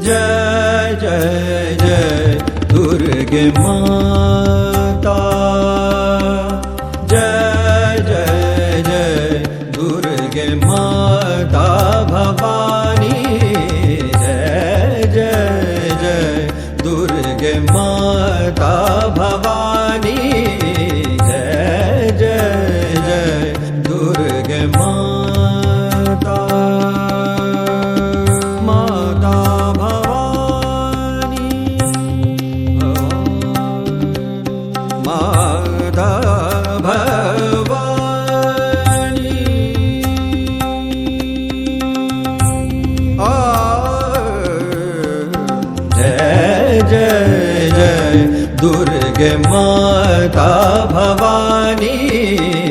जय जय जय दुर्गे माता, जय जय जय दुर्गे माता भवानी, जय जय जय दुर्गे माता भवानी, जय जय जय दुर्गे माता, माता भवानी, माता भवानी, जय जय जय दुर्गे माता भवानी।